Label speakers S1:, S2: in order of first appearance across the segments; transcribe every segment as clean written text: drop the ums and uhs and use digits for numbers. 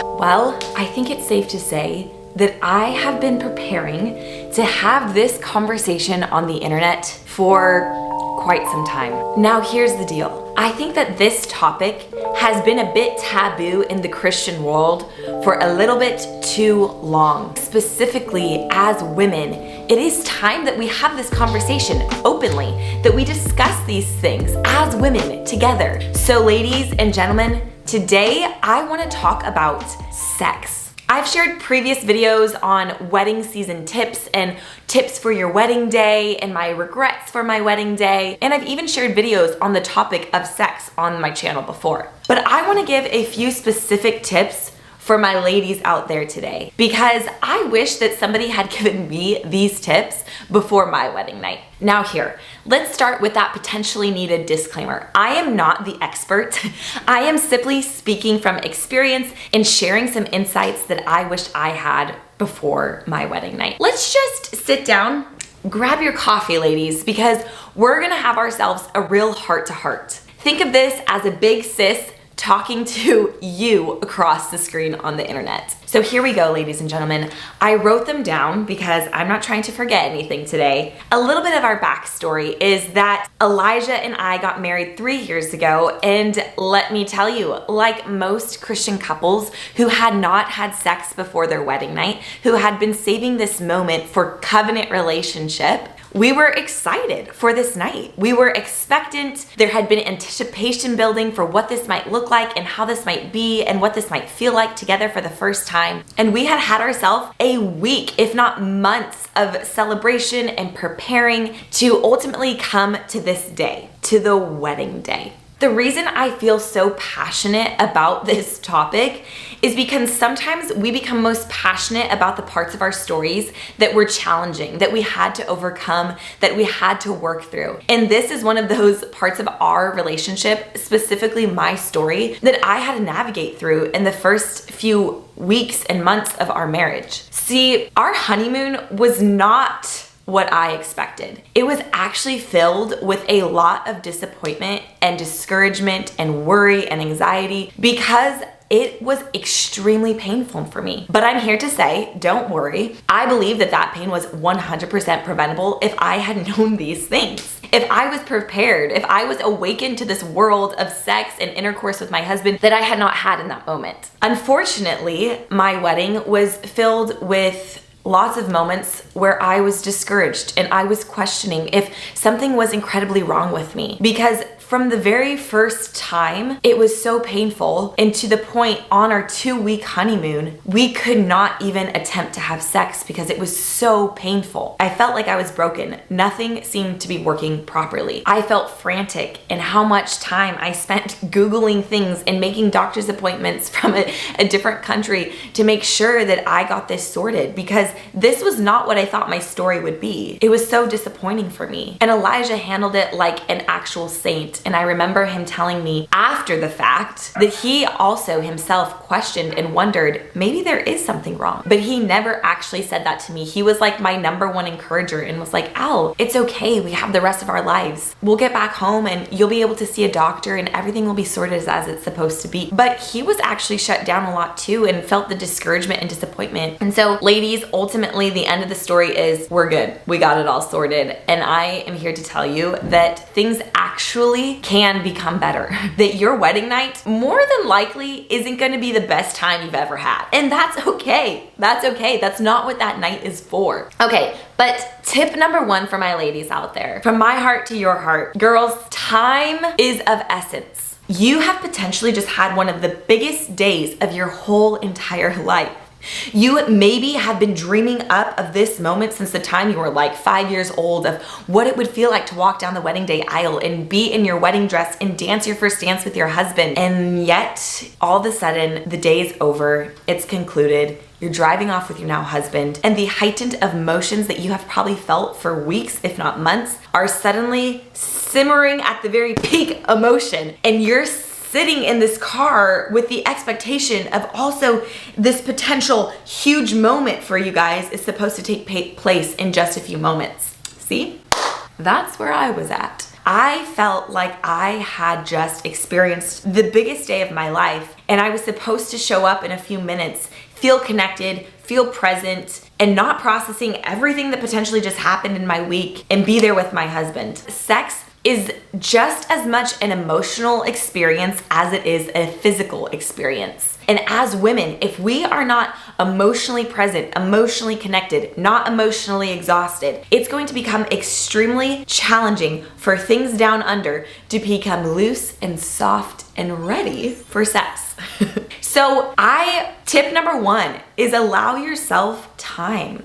S1: Well, I think it's safe to say that I have been preparing to have this conversation on the internet for quite some time. Now, here's the deal. I think that this topic has been a bit taboo in the Christian world for a little bit too long. Specifically, as women, it is time that we have this conversation openly, that we discuss these things as women together. So, ladies and gentlemen, today I want to talk about sex. I've shared previous videos on wedding season tips and tips for your wedding day and my regrets for my wedding day. And I've even shared videos on the topic of sex on my channel before. But I want to give a few specific tips for my ladies out there today, because I wish that somebody had given me these tips before my wedding night. Now here, let's start with that potentially needed disclaimer. I am not the expert. I am simply speaking from experience and sharing some insights that I wished I had before my wedding night. Let's just sit down, grab your coffee, ladies, because we're gonna have ourselves a real heart-to-heart. Think of this as a big sis talking to you across the screen on the internet. So here we go, ladies and gentlemen. I wrote them down because I'm not trying to forget anything today. A little bit of our backstory is that Elijah and I got married 3 years ago, and let me tell you, like most Christian couples who had not had sex before their wedding night, who had been saving this moment for covenant relationship, we were excited for this night. We were expectant. There had been anticipation building for what this might look like and how this might be and what this might feel like together for the first time. And we had ourselves a week, if not months, of celebration and preparing to ultimately come to this day, to the wedding day. The reason I feel so passionate about this topic is because sometimes we become most passionate about the parts of our stories that were challenging, that we had to overcome, that we had to work through. And this is one of those parts of our relationship, specifically my story, that I had to navigate through in the first few weeks and months of our marriage. See, our honeymoon was not what I expected. It was actually filled with a lot of disappointment and discouragement and worry and anxiety because it was extremely painful for me. But I'm here to say, don't worry. I believe that that pain was 100% preventable if I had known these things. If I was prepared, if I was awakened to this world of sex and intercourse with my husband that I had not had in that moment. Unfortunately, my wedding was filled with lots of moments where I was discouraged and I was questioning if something was incredibly wrong with me, because from the very first time, it was so painful, and to the point on our 2-week honeymoon, we could not even attempt to have sex because it was so painful. I felt like I was broken. Nothing seemed to be working properly. I felt frantic in how much time I spent Googling things and making doctor's appointments from a different country to make sure that I got this sorted, because this was not what I thought my story would be. It was so disappointing for me. And Elijah handled it like an actual saint. And I remember him telling me after the fact that he also himself questioned and wondered, maybe there is something wrong. But he never actually said that to me. He was like my #1 encourager and was like, Al, it's okay. We have the rest of our lives. We'll get back home and you'll be able to see a doctor and everything will be sorted as it's supposed to be. But he was actually shut down a lot too and felt the discouragement and disappointment. And so, ladies, ultimately the end of the story is we're good. We got it all sorted. And I am here to tell you that things actually can become better. That your wedding night more than likely isn't going to be the best time you've ever had. And that's okay. That's okay. That's not what that night is for. Okay, but tip #1 for my ladies out there, from my heart to your heart, girls, time is of essence. You have potentially just had one of the biggest days of your whole entire life. You maybe have been dreaming up of this moment since the time you were like 5 years old, of what it would feel like to walk down the wedding day aisle and be in your wedding dress and dance your first dance with your husband. And yet, all of a sudden, the day is over, it's concluded, you're driving off with your now husband, and the heightened emotions that you have probably felt for weeks, if not months, are suddenly simmering at the very peak emotion, and you're sitting in this car with the expectation of also this potential huge moment for you guys is supposed to take place in just a few moments. See? That's where I was at. I felt like I had just experienced the biggest day of my life, and I was supposed to show up in a few minutes, feel connected, feel present, and not processing everything that potentially just happened in my week and be there with my husband. Sex is just as much an emotional experience as it is a physical experience. And as women, if we are not emotionally present, emotionally connected, not emotionally exhausted, it's going to become extremely challenging for things down under to become loose and soft and ready for sex. So tip number 1 is allow yourself time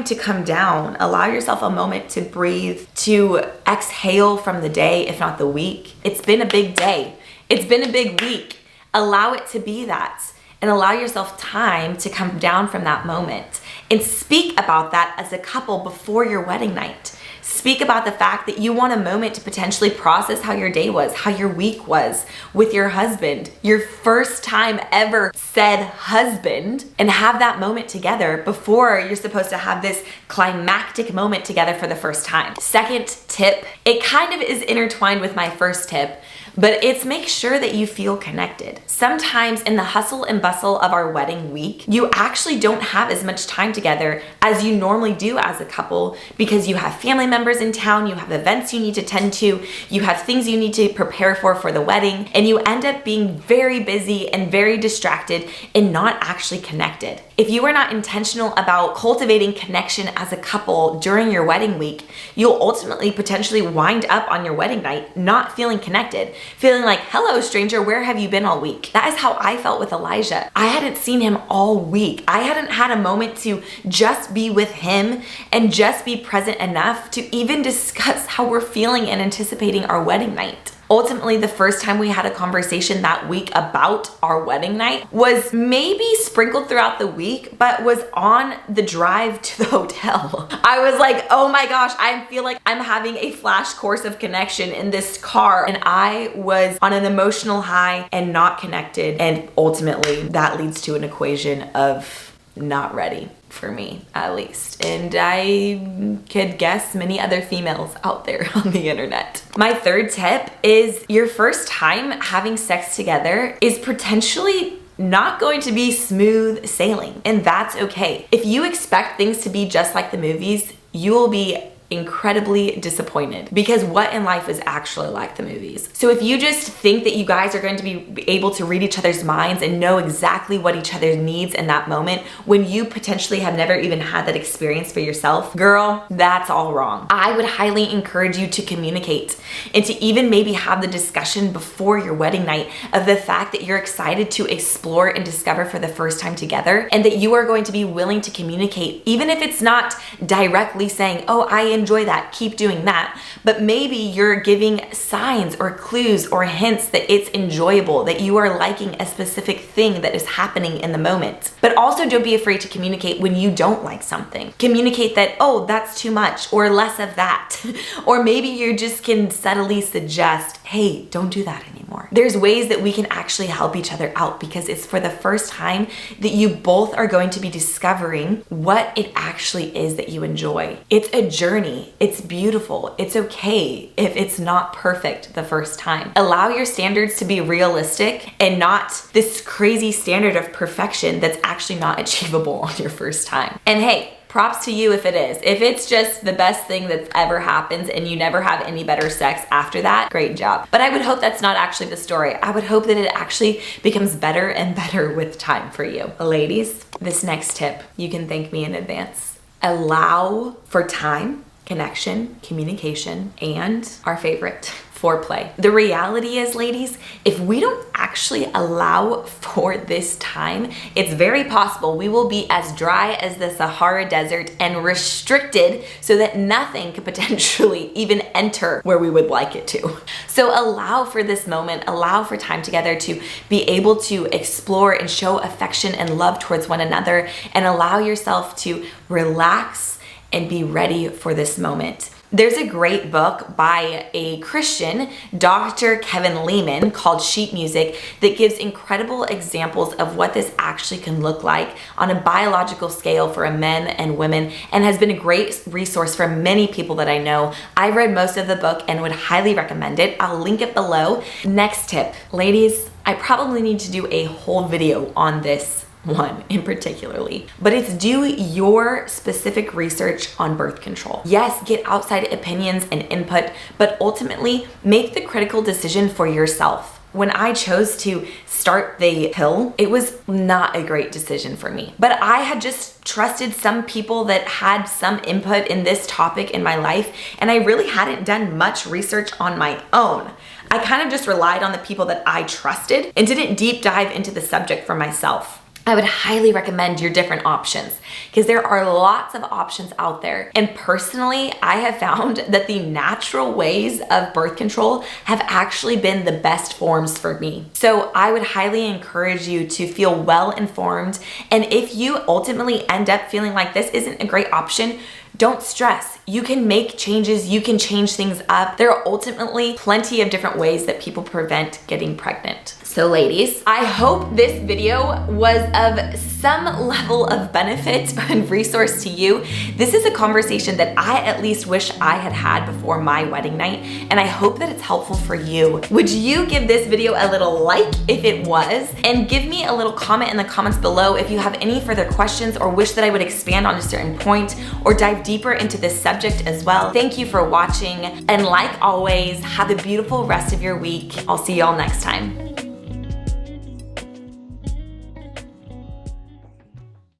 S1: to come down. Allow yourself a moment to breathe, to exhale from the day, if not the week. It's been a big day. It's been a big week. Allow it to be that, and allow yourself time to come down from that moment, and speak about that as a couple before your wedding night. Speak about the fact that you want a moment to potentially process how your day was, how your week was with your husband, your first time ever said husband, and have that moment together before you're supposed to have this climactic moment together for the first time. Second tip, it kind of is intertwined with my first tip, but it's make sure that you feel connected. Sometimes in the hustle and bustle of our wedding week, you actually don't have as much time together as you normally do as a couple, because you have family members in town, you have events you need to tend to, you have things you need to prepare for the wedding, and you end up being very busy and very distracted and not actually connected. If you are not intentional about cultivating connection as a couple during your wedding week, you'll ultimately potentially wind up on your wedding night not feeling connected, feeling like, hello stranger, where have you been all week? That is how I felt with Elijah. I hadn't seen him all week. I hadn't had a moment to just be with him and just be present enough to even discuss how we're feeling and anticipating our wedding night. Ultimately, the first time we had a conversation that week about our wedding night was maybe sprinkled throughout the week, but was on the drive to the hotel. I was like, oh my gosh, I feel like I'm having a flash course of connection in this car. And I was on an emotional high and not connected. And ultimately, that leads to an equation of not ready. For me, at least. And I could guess many other females out there on the internet. My third tip is your first time having sex together is potentially not going to be smooth sailing, and that's okay. If you expect things to be just like the movies, you will be incredibly disappointed, because what in life is actually like the movies? So if you just think that you guys are going to be able to read each other's minds and know exactly what each other needs in that moment, when you potentially have never even had that experience for yourself, girl, that's all wrong. I would highly encourage you to communicate and to even maybe have the discussion before your wedding night of the fact that you're excited to explore and discover for the first time together, and that you are going to be willing to communicate, even if it's not directly saying, oh, I enjoy that, keep doing that, but maybe you're giving signs or clues or hints that it's enjoyable, that you are liking a specific thing that is happening in the moment. But also don't be afraid to communicate when you don't like something. Communicate that, oh, that's too much, or less of that. Or maybe you just can subtly suggest, hey, don't do that anymore. There's ways that we can actually help each other out, because it's for the first time that you both are going to be discovering what it actually is that you enjoy. It's a journey. It's beautiful. It's okay if it's not perfect the first time. Allow your standards to be realistic and not this crazy standard of perfection that's actually not achievable on your first time. And hey, props to you if it is. If it's just the best thing that's ever happens and you never have any better sex after that, great job. But I would hope that's not actually the story. I would hope that it actually becomes better and better with time for you. Ladies, this next tip, you can thank me in advance. Allow for time, connection, communication, and our favorite, foreplay. The reality is, ladies, if we don't actually allow for this time, it's very possible we will be as dry as the Sahara Desert and restricted so that nothing could potentially even enter where we would like it to. So allow for this moment, allow for time together to be able to explore and show affection and love towards one another, and allow yourself to relax and be ready for this moment. There's a great book by a Christian, Dr. Kevin Lehman, called Sheet Music that gives incredible examples of what this actually can look like on a biological scale for men and women, and has been a great resource for many people that I know. I've read most of the book and would highly recommend it. I'll link it below. Next tip, ladies, I probably need to do a whole video on this one in particularly, but it's do your specific research on birth control. Yes, get outside opinions and input, but ultimately make the critical decision for yourself. When I chose to start the pill, it was not a great decision for me, but I had just trusted some people that had some input in this topic in my life, and I really hadn't done much research on my own. I kind of just relied on the people that I trusted and didn't deep dive into the subject for myself. I would highly recommend your different options because there are lots of options out there. And personally, I have found that the natural ways of birth control have actually been the best forms for me. So I would highly encourage you to feel well informed. And if you ultimately end up feeling like this isn't a great option, don't stress. You can make changes, you can change things up. There are ultimately plenty of different ways that people prevent getting pregnant. So ladies, I hope this video was of some level of benefit and resource to you. This is a conversation that I at least wish I had had before my wedding night, and I hope that it's helpful for you. Would you give this video a little like if it was? And give me a little comment in the comments below if you have any further questions or wish that I would expand on a certain point or dive deeper into this subject as well. Thank you for watching, and like always, have a beautiful rest of your week. I'll see y'all next time.